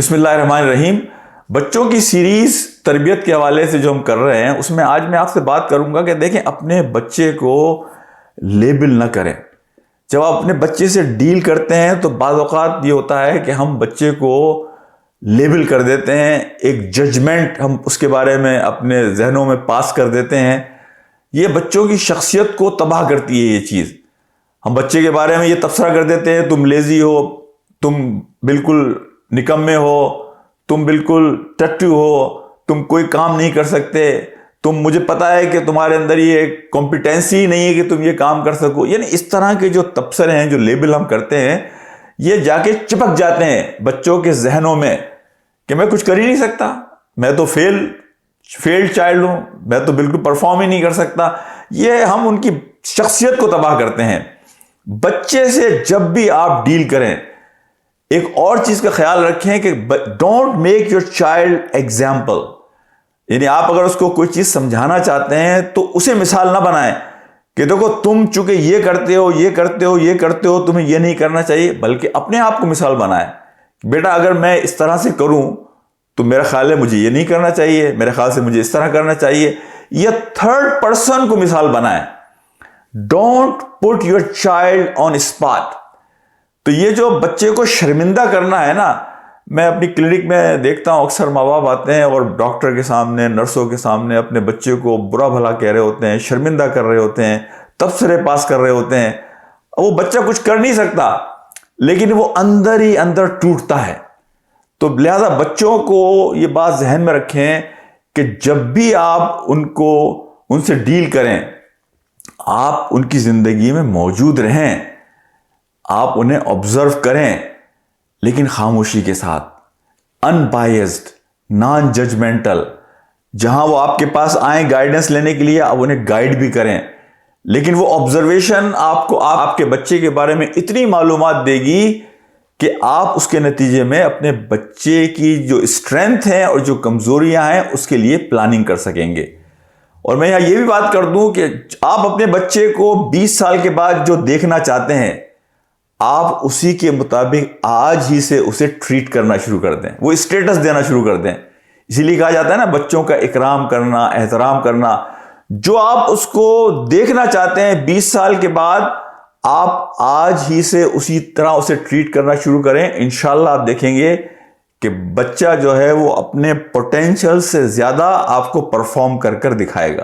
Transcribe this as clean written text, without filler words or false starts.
بسم اللہ الرحمن الرحیم۔ بچوں کی سیریز تربیت کے حوالے سے جو ہم کر رہے ہیں اس میں آج میں آپ سے بات کروں گا کہ دیکھیں اپنے بچے کو لیبل نہ کریں۔ جب آپ اپنے بچے سے ڈیل کرتے ہیں تو بعض اوقات یہ ہوتا ہے کہ ہم بچے کو لیبل کر دیتے ہیں، ایک ججمنٹ ہم اس کے بارے میں اپنے ذہنوں میں پاس کر دیتے ہیں۔ یہ بچوں کی شخصیت کو تباہ کرتی ہے یہ چیز۔ ہم بچے کے بارے میں یہ تبصرہ کر دیتے ہیں، تم لیزی ہو، تم بالکل نکمے ہو، تم بالکل ٹٹو ہو، تم کوئی کام نہیں کر سکتے، مجھے پتا ہے کہ تمہارے اندر یہ کمپیٹنسی ہی نہیں ہے کہ تم یہ کام کر سکو۔ یعنی اس طرح کے جو تبصرے ہیں، جو لیبل ہم کرتے ہیں، یہ جا کے چپک جاتے ہیں بچوں کے ذہنوں میں کہ میں کچھ کر ہی نہیں سکتا، میں تو فیلڈ چائلڈ ہوں، میں تو بالکل پرفارم ہی نہیں کر سکتا۔ یہ ہم ان کی شخصیت کو تباہ کرتے ہیں۔ بچے سے جب بھی آپ ڈیل کریں ایک اور چیز کا خیال رکھیں کہ don't make your child example. یعنی آپ اگر اس کو کوئی چیز سمجھانا چاہتے ہیں تو اسے مثال نہ بنائیں کہ دیکھو تم چونکہ یہ کرتے ہو، یہ کرتے ہو، یہ کرتے ہو، تمہیں یہ نہیں کرنا چاہیے، بلکہ اپنے آپ کو مثال بنائیں۔ بیٹا اگر میں اس طرح سے کروں تو میرا خیال ہے مجھے یہ نہیں کرنا چاہیے، میرے خیال سے مجھے اس طرح کرنا چاہیے۔ یہ تھرڈ پرسن کو مثال بنائیں۔ Don't put your child on spot. تو یہ جو بچے کو شرمندہ کرنا ہے نا، میں اپنی کلینک میں دیکھتا ہوں اکثر ماں باپ آتے ہیں اور ڈاکٹر کے سامنے، نرسوں کے سامنے اپنے بچے کو برا بھلا کہہ رہے ہوتے ہیں، شرمندہ کر رہے ہوتے ہیں، تبصرے پاس کر رہے ہوتے ہیں۔ وہ بچہ کچھ کر نہیں سکتا لیکن وہ اندر ہی اندر ٹوٹتا ہے۔ تو لہذا بچوں کو یہ بات ذہن میں رکھیں کہ جب بھی آپ ان سے ڈیل کریں، آپ ان کی زندگی میں موجود رہیں، آپ انہیں آبزرو کریں لیکن خاموشی کے ساتھ، ان بائزڈ، نان ججمنٹل۔ جہاں وہ آپ کے پاس آئیں گائیڈنس لینے کے لیے، آپ انہیں گائیڈ بھی کریں، لیکن وہ آبزرویشن آپ کو آپ کے بچے کے بارے میں اتنی معلومات دے گی کہ آپ اس کے نتیجے میں اپنے بچے کی جو اسٹرینتھ ہیں اور جو کمزوریاں ہیں اس کے لیے پلاننگ کر سکیں گے۔ اور میں یہاں یہ بھی بات کر دوں کہ آپ اپنے بچے کو 20 سال کے بعد جو دیکھنا چاہتے ہیں، آپ اسی کے مطابق آج ہی سے اسے ٹریٹ کرنا شروع کر دیں، وہ اسٹیٹس دینا شروع کر دیں۔ اسی لیے کہا جاتا ہے نا، بچوں کا اکرام کرنا، احترام کرنا۔ جو آپ اس کو دیکھنا چاہتے ہیں 20 سال کے بعد، آپ آج ہی سے اسی طرح اسے ٹریٹ کرنا شروع کریں۔ انشاءاللہ آپ دیکھیں گے کہ بچہ جو ہے وہ اپنے پوٹینشیل سے زیادہ آپ کو پرفارم کر کر دکھائے گا۔